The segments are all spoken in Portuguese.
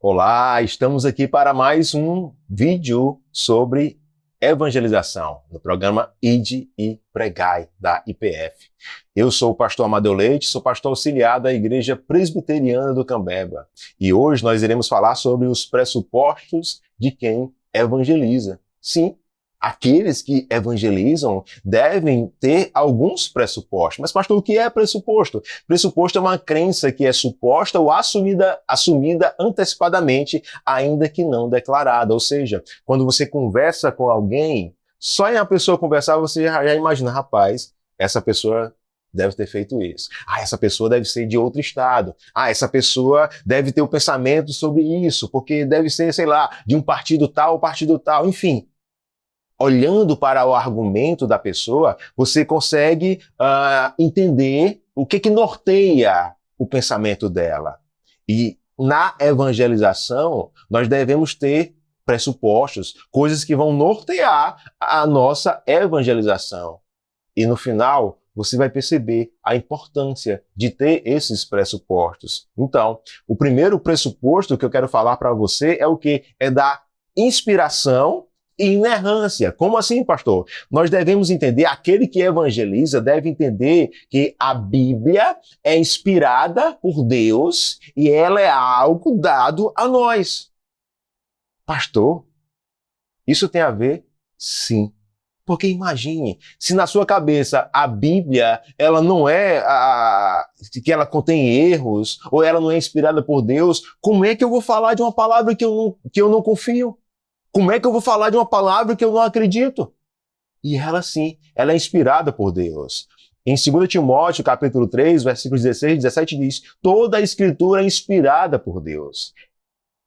Olá, estamos aqui para mais um vídeo sobre evangelização, no programa Ide e Pregai, da IPF. Eu sou o pastor Amadeu Leite, sou pastor auxiliar da Igreja Presbiteriana do Cambeba. E hoje nós iremos falar sobre os pressupostos de quem evangeliza. Sim, aqueles que evangelizam devem ter alguns pressupostos. Mas, pastor, o que é pressuposto? Pressuposto é uma crença que é suposta ou assumida antecipadamente, ainda que não declarada. Ou seja, quando você conversa com alguém, só em a pessoa conversar, você já imagina, rapaz, essa pessoa deve ter feito isso. Essa pessoa deve ser de outro estado. Essa pessoa deve ter o pensamento sobre isso, porque deve ser, sei lá, de um partido tal, enfim. Olhando para o argumento da pessoa, você consegue entender o que norteia o pensamento dela. E na evangelização, nós devemos ter pressupostos, coisas que vão nortear a nossa evangelização. E no final, você vai perceber a importância de ter esses pressupostos. Então, o primeiro pressuposto que eu quero falar para você é o quê? É da inspiração e inerrância. Como assim, pastor? Nós devemos entender, aquele que evangeliza deve entender que a Bíblia é inspirada por Deus e ela é algo dado a nós. Pastor, isso tem a ver? Sim. Porque imagine, se na sua cabeça a Bíblia ela não é que ela contém erros ou ela não é inspirada por Deus, como é que eu vou falar de uma palavra que eu não confio? Como é que eu vou falar de uma palavra que eu não acredito? E ela sim, ela é inspirada por Deus. Em 2 Timóteo, capítulo 3, versículos 16 e 17 diz: toda a escritura é inspirada por Deus.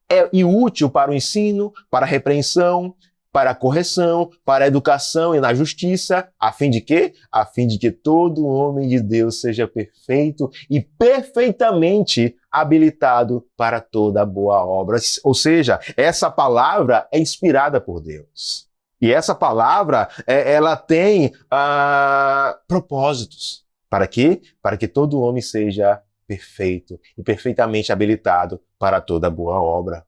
É útil para o ensino, para a repreensão, para a correção, para a educação e na justiça, a fim de quê? A fim de que todo homem de Deus seja perfeito e perfeitamente habilitado para toda boa obra. Ou seja, essa palavra é inspirada por Deus. E essa palavra, ela tem propósitos. Para quê? Para que todo homem seja perfeito e perfeitamente habilitado para toda boa obra.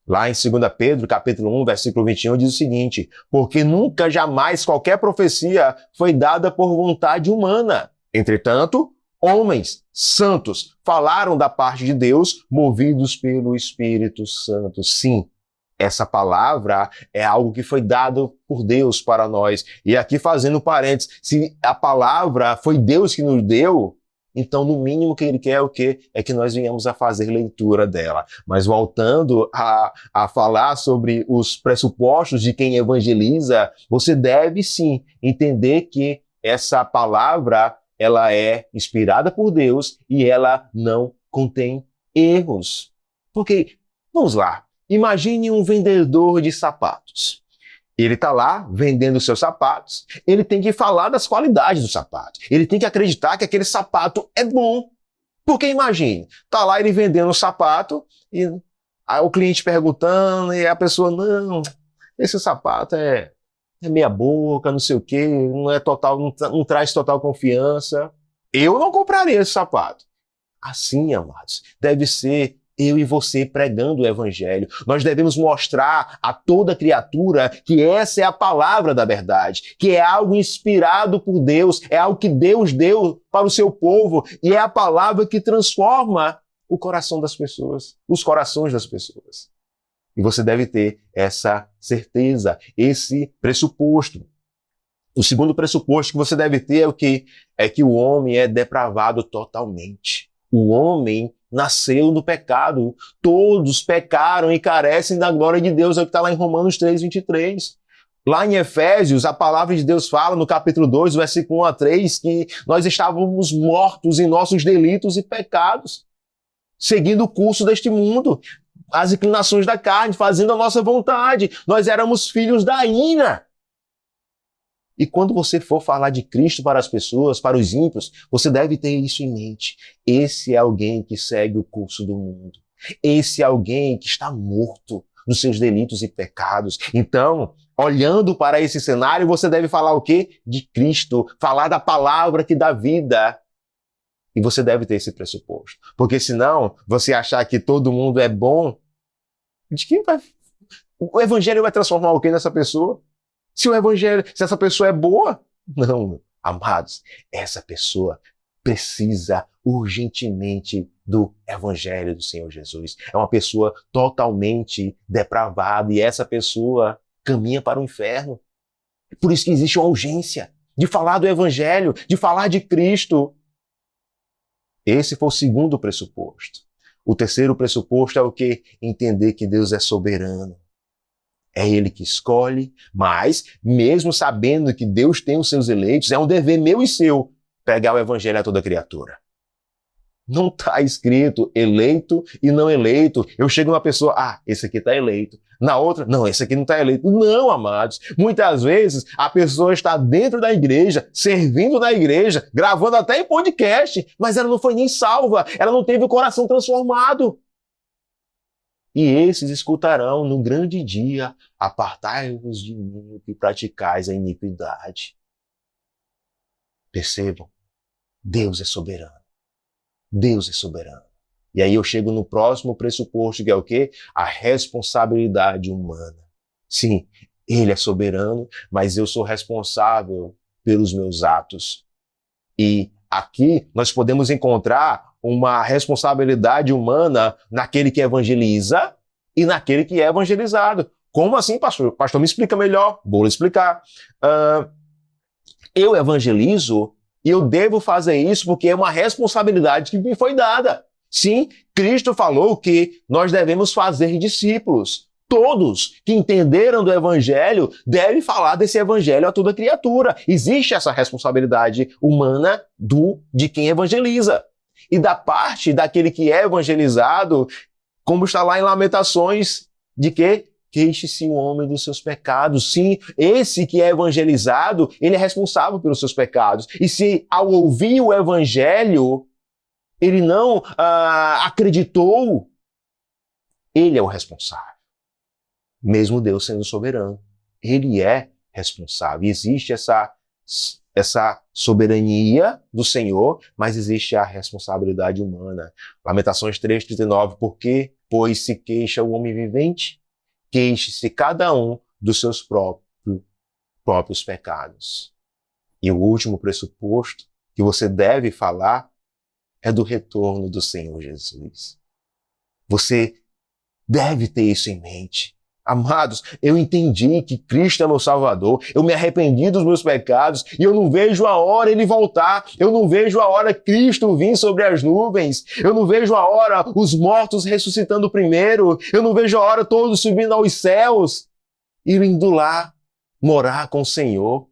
Lá em 2 Pedro, capítulo 1, versículo 21, diz o seguinte: porque nunca, jamais, qualquer profecia foi dada por vontade humana. Entretanto, homens santos falaram da parte de Deus, movidos pelo Espírito Santo. Sim, essa palavra é algo que foi dado por Deus para nós. E aqui fazendo parênteses, se a palavra foi Deus que nos deu, então, no mínimo que ele quer o quê? É que nós venhamos a fazer leitura dela. Mas voltando a falar sobre os pressupostos de quem evangeliza, você deve sim entender que essa palavra, ela é inspirada por Deus e ela não contém erros. Porque, vamos lá, imagine um vendedor de sapatos. Ele está lá vendendo seus sapatos, ele tem que falar das qualidades do sapato. Ele tem que acreditar que aquele sapato é bom. Porque imagine, está lá ele vendendo o sapato e aí o cliente perguntando e a pessoa, não, esse sapato é meia boca, não sei o quê, não é total, não traz total confiança. Eu não compraria esse sapato. Assim, amados, deve ser eu e você pregando o evangelho. Nós devemos mostrar a toda criatura que essa é a palavra da verdade, que é algo inspirado por Deus, é algo que Deus deu para o seu povo e é a palavra que transforma o coração das pessoas, os corações das pessoas. E você deve ter essa certeza, esse pressuposto. O segundo pressuposto que você deve ter é o quê? É que o homem é depravado totalmente. O homem nasceu no pecado. Todos pecaram e carecem da glória de Deus. É o que está lá em Romanos 3, 23. Lá em Efésios, a palavra de Deus fala no capítulo 2, versículo 1 a 3, que nós estávamos mortos em nossos delitos e pecados, seguindo o curso deste mundo, as inclinações da carne, fazendo a nossa vontade. Nós éramos filhos da ira. E quando você for falar de Cristo para as pessoas, para os ímpios, você deve ter isso em mente. Esse é alguém que segue o curso do mundo. Esse é alguém que está morto nos seus delitos e pecados. Então, olhando para esse cenário, você deve falar o quê? De Cristo, falar da palavra que dá vida. E você deve ter esse pressuposto. Porque senão, você achar que todo mundo é bom, De quem vai... O evangelho vai transformar o quê nessa pessoa? Se essa pessoa é boa? Não, amados, essa pessoa precisa urgentemente do evangelho do Senhor Jesus. É uma pessoa totalmente depravada e essa pessoa caminha para o inferno. Por isso que existe uma urgência de falar do evangelho, de falar de Cristo. Esse foi o segundo pressuposto. O terceiro pressuposto é o quê? Entender que Deus é soberano. É Ele que escolhe, mas, mesmo sabendo que Deus tem os seus eleitos, é um dever meu e seu pregar o evangelho a toda criatura. Não está escrito eleito e não eleito. Eu chego numa pessoa, esse aqui está eleito. Na outra, não, esse aqui não está eleito. Não, amados. Muitas vezes a pessoa está dentro da igreja, servindo na igreja, gravando até em podcast, mas ela não foi nem salva, ela não teve o coração transformado. E esses escutarão no grande dia, apartai-vos de mim que praticais a iniquidade. Percebam, Deus é soberano. Deus é soberano. E aí eu chego no próximo pressuposto, que é o quê? A responsabilidade humana. Sim, Ele é soberano, mas eu sou responsável pelos meus atos. E aqui nós podemos encontrar uma responsabilidade humana naquele que evangeliza e naquele que é evangelizado. Como assim, pastor? Pastor, me explica melhor. Vou lhe explicar. Eu evangelizo e eu devo fazer isso porque é uma responsabilidade que me foi dada. Sim, Cristo falou que nós devemos fazer discípulos. Todos que entenderam do evangelho devem falar desse evangelho a toda criatura. Existe essa responsabilidade humana de quem evangeliza. E da parte daquele que é evangelizado, como está lá em Lamentações, de que queixe-se o homem dos seus pecados. Sim, esse que é evangelizado, ele é responsável pelos seus pecados. E se ao ouvir o evangelho, ele não acreditou, ele é o responsável. Mesmo Deus sendo soberano, ele é responsável. Existe essa soberania do Senhor, mas existe a responsabilidade humana. Lamentações 3:39, porque, pois se queixa o homem vivente, queixe-se cada um dos seus próprios pecados. E o último pressuposto que você deve falar é do retorno do Senhor Jesus. Você deve ter isso em mente. Amados, eu entendi que Cristo é meu Salvador, eu me arrependi dos meus pecados e eu não vejo a hora Ele voltar, eu não vejo a hora Cristo vir sobre as nuvens, eu não vejo a hora os mortos ressuscitando primeiro, eu não vejo a hora todos subindo aos céus e indo lá morar com o Senhor,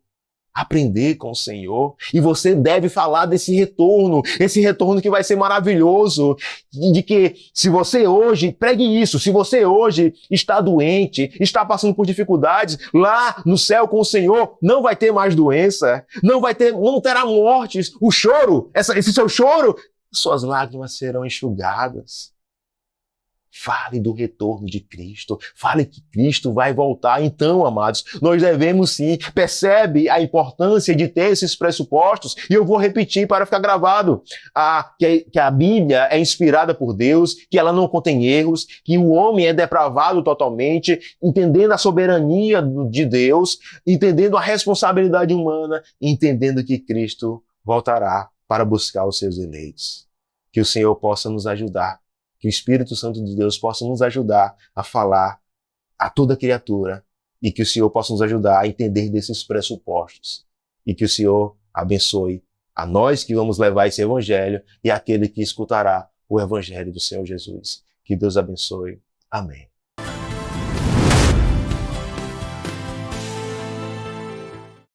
aprender com o Senhor. E você deve falar desse retorno, esse retorno que vai ser maravilhoso, de que se você hoje, pregue isso, se você hoje está doente, está passando por dificuldades, lá no céu com o Senhor, não vai ter mais doença, não terá mortes, o choro, esse seu choro, suas lágrimas serão enxugadas. Fale do retorno de Cristo. Fale que Cristo vai voltar. Então, amados, nós devemos sim. Percebe a importância de ter esses pressupostos? E eu vou repetir para ficar gravado. Que a Bíblia é inspirada por Deus, que ela não contém erros, que o homem é depravado totalmente, entendendo a soberania de Deus, entendendo a responsabilidade humana, entendendo que Cristo voltará para buscar os seus eleitos. Que o Senhor possa nos ajudar. Que o Espírito Santo de Deus possa nos ajudar a falar a toda criatura e que o Senhor possa nos ajudar a entender desses pressupostos e que o Senhor abençoe a nós que vamos levar esse evangelho e aquele que escutará o evangelho do Senhor Jesus. Que Deus abençoe. Amém.